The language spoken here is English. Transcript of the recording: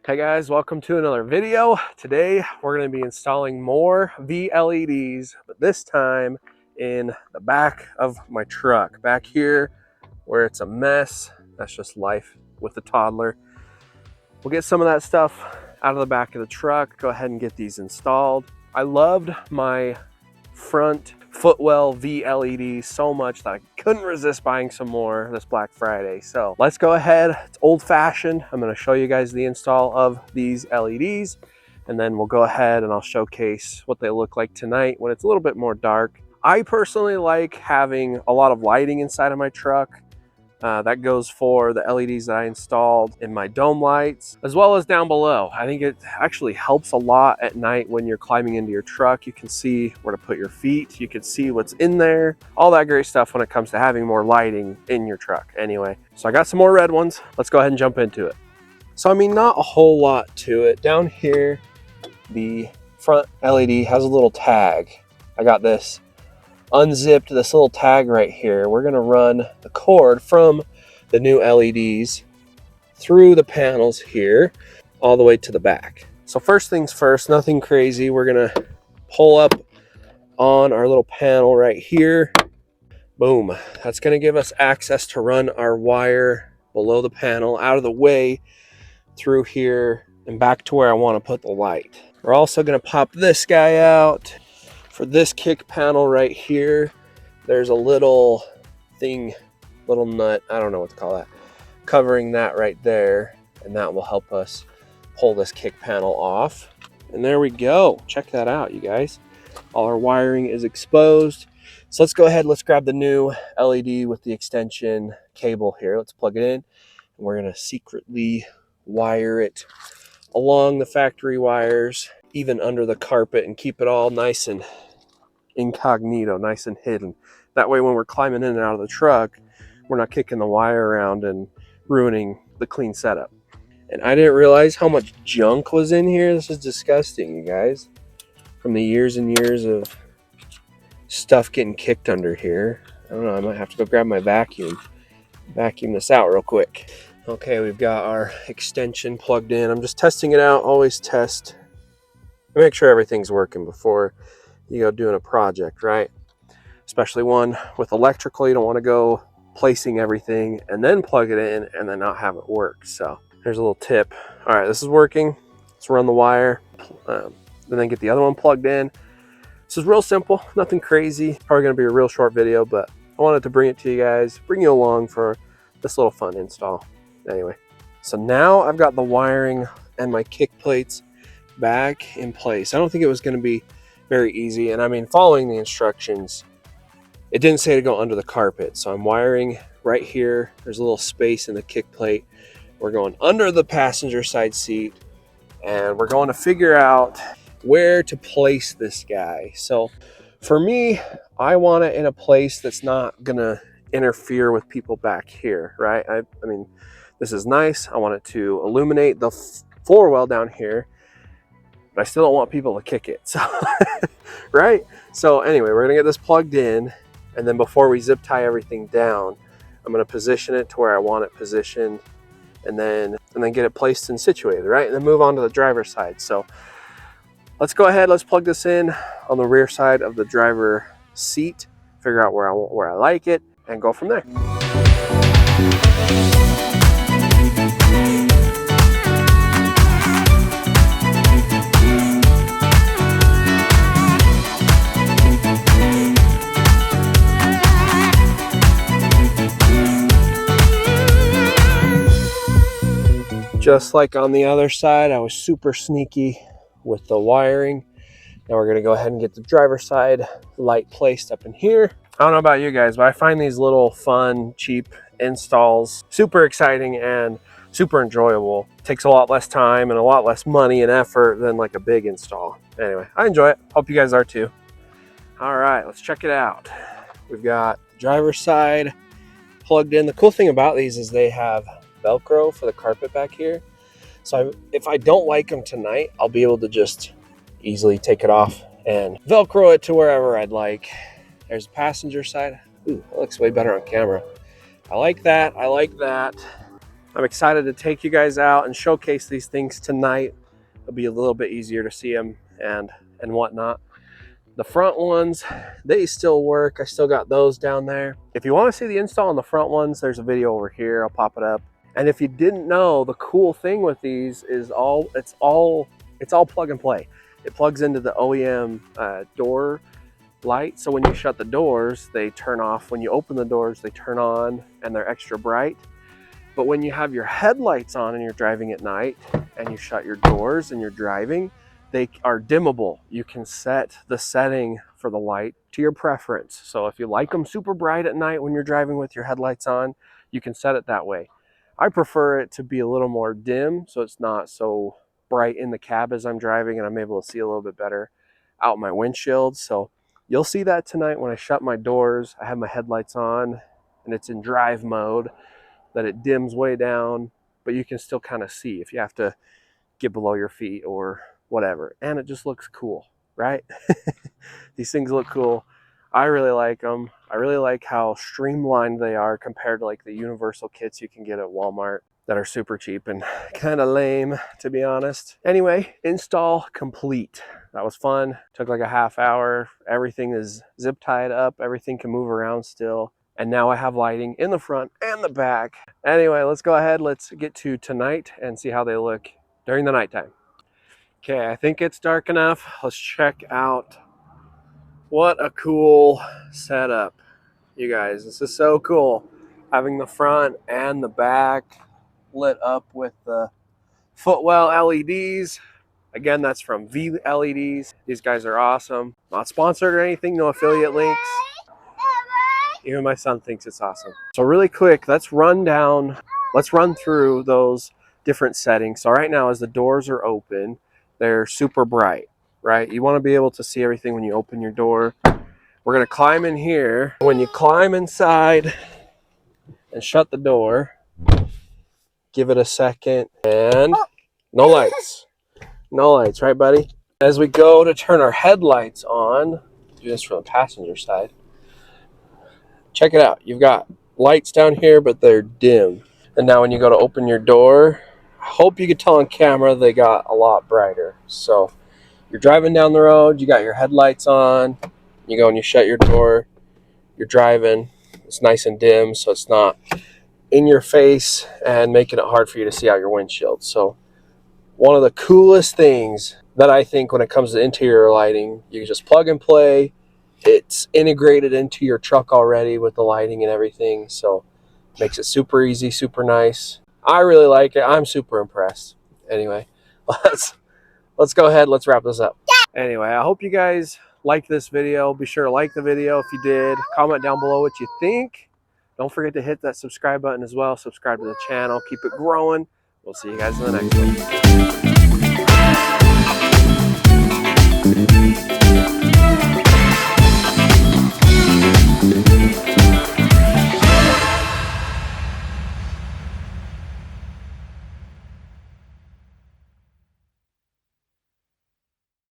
Hey guys, welcome to another video. Today we're going to be installing more VLEDs, but this time in the back of my truck. Back here where it's a mess. That's just life with a toddler. We'll get some of that stuff out of the back of the truck, go ahead and get these installed. I loved my front footwell VLEDs so much that I couldn't resist buying some more this Black Friday. So let's go ahead. It's old-fashioned. I'm going to show you guys the install of these LEDs, and then we'll go ahead and I'll showcase what they look like tonight when it's a little bit more dark. I personally like having a lot of lighting inside of my truck. That goes for the LEDs that I installed in my dome lights, as well as down below. I think it actually helps a lot at night when you're climbing into your truck. You can see where to put your feet. You can see what's in there. All that great stuff when it comes to having more lighting in your truck. Anyway, so I got some more red ones. Let's go ahead and jump into it. So, I mean, not a whole lot to it. Down here, the front LED has a little tag. I got this unzipped, this little tag right here. We're going to run the cord from the new LEDs through the panels here all the way to the back. So first things first, nothing crazy. We're going to pull up on our little panel right here. Boom. That's going to give us access to run our wire below the panel out of the way through here and back to where I want to put the light. We're also going to pop this guy out. For this kick panel right here, there's a little thing, little nut, I don't know what to call that, covering that right there, and that will help us pull this kick panel off. And there we go. Check that out, you guys. All our wiring is exposed. So let's go ahead, let's grab the new LED with the extension cable here. Let's plug it in, and we're gonna secretly wire it along the factory wires, even under the carpet, and keep it all nice and incognito, nice and hidden. That way when we're climbing in and out of the truck, we're not kicking the wire around and ruining the clean setup. And I didn't realize how much junk was in here. This is disgusting, you guys. From the years and years of stuff getting kicked under here. I don't know, I might have to go grab my vacuum this out real quick. Okay, we've got our extension plugged in. I'm just testing it out. Always test. Make sure everything's working before you go doing a project, right? Especially one with electrical. You don't want to go placing everything and then plug it in and then not have it work. So there's a little tip. All right, this is working. Let's run the wire and then get the other one plugged in. This is real simple, nothing crazy. Probably going to be a real short video, but I wanted to bring it to you guys, bring you along for this little fun install. Anyway, so now I've got the wiring and my kick plates back in place. I don't think it was going to be very easy, and I mean, following the instructions, it didn't say to go under the carpet. So I'm wiring right here. There's a little space in the kick plate. We're going under the passenger side seat, and we're going to figure out where to place this guy. So for me, I want it in a place that's not gonna interfere with people back here, right? I mean, this is nice. I want it to illuminate the floor well down here, but I still don't want people to kick it. So, right? So anyway, we're gonna get this plugged in, and then before we zip tie everything down, I'm gonna position it to where I want it positioned, and then get it placed and situated, right? And then move on to the driver's side. So let's go ahead, let's plug this in on the rear side of the driver seat, figure out where I like it, and go from there. Just like on the other side, I was super sneaky with the wiring. Now we're gonna go ahead and get the driver's side light placed up in here. I don't know about you guys, but I find these little fun, cheap installs super exciting and super enjoyable. It takes a lot less time and a lot less money and effort than like a big install. Anyway, I enjoy it. Hope you guys are too. All right, let's check it out. We've got the driver's side plugged in. The cool thing about these is they have Velcro for the carpet back here. So if I don't like them tonight, I'll be able to just easily take it off and Velcro it to wherever I'd like. There's the passenger side. Ooh, that looks way better on camera. I like that. I like that. I'm excited to take you guys out and showcase these things tonight. It'll be a little bit easier to see them and whatnot. The front ones, they still work. I still got those down there. If you want to see the install on the front ones, there's a video over here. I'll pop it up. And if you didn't know, the cool thing with these is it's all plug and play. It plugs into the OEM door light. So when you shut the doors, they turn off. When you open the doors, they turn on and they're extra bright. But when you have your headlights on and you're driving at night and you shut your doors and you're driving, they are dimmable. You can set the setting for the light to your preference. So if you like them super bright at night when you're driving with your headlights on, you can set it that way. I prefer it to be a little more dim so it's not so bright in the cab as I'm driving and I'm able to see a little bit better out my windshield. So you'll see that tonight when I shut my doors. I have my headlights on and it's in drive mode, that it dims way down, but you can still kind of see if you have to get below your feet or whatever. And it just looks cool, right? These things look cool. I really like them. I really like how streamlined they are compared to like the universal kits you can get at Walmart that are super cheap and kind of lame, to be honest. Anyway, install complete. That was fun. Took like a half hour. Everything is zip tied up. Everything can move around still. And now I have lighting in the front and the back. Anyway, let's go ahead. Let's get to tonight and see how they look during the nighttime. Okay, I think it's dark enough. Let's check out. What a cool setup, you guys. This is so cool. Having the front and the back lit up with the footwell LEDs. Again, that's from VLEDs. These guys are awesome. Not sponsored or anything, no affiliate links. Even my son thinks it's awesome. So really quick, let's run through those different settings. So right now, as the doors are open, they're super bright, right? You want to be able to see everything when you open your door. We're going to climb in here. When you climb inside and shut the door, give it a second, and no lights. No lights, right, buddy? As we go to turn our headlights on, do this from the passenger side. Check it out. You've got lights down here, but they're dim. And now when you go to open your door, I hope you could tell on camera they got a lot brighter. So you're driving down the road, you got your headlights on, you go and you shut your door, you're driving, it's nice and dim, so it's not in your face and making it hard for you to see out your windshield. So one of the coolest things that I think when it comes to interior lighting, you can just plug and play. It's integrated into your truck already with the lighting and everything, so makes it super easy, super nice. I really like it. I'm super impressed. Anyway, let's go ahead. Let's wrap this up. Anyway, I hope you guys liked this video. Be sure to like the video if you did. Comment down below what you think. Don't forget to hit that subscribe button as well. Subscribe to the channel. Keep it growing. We'll see you guys in the next one.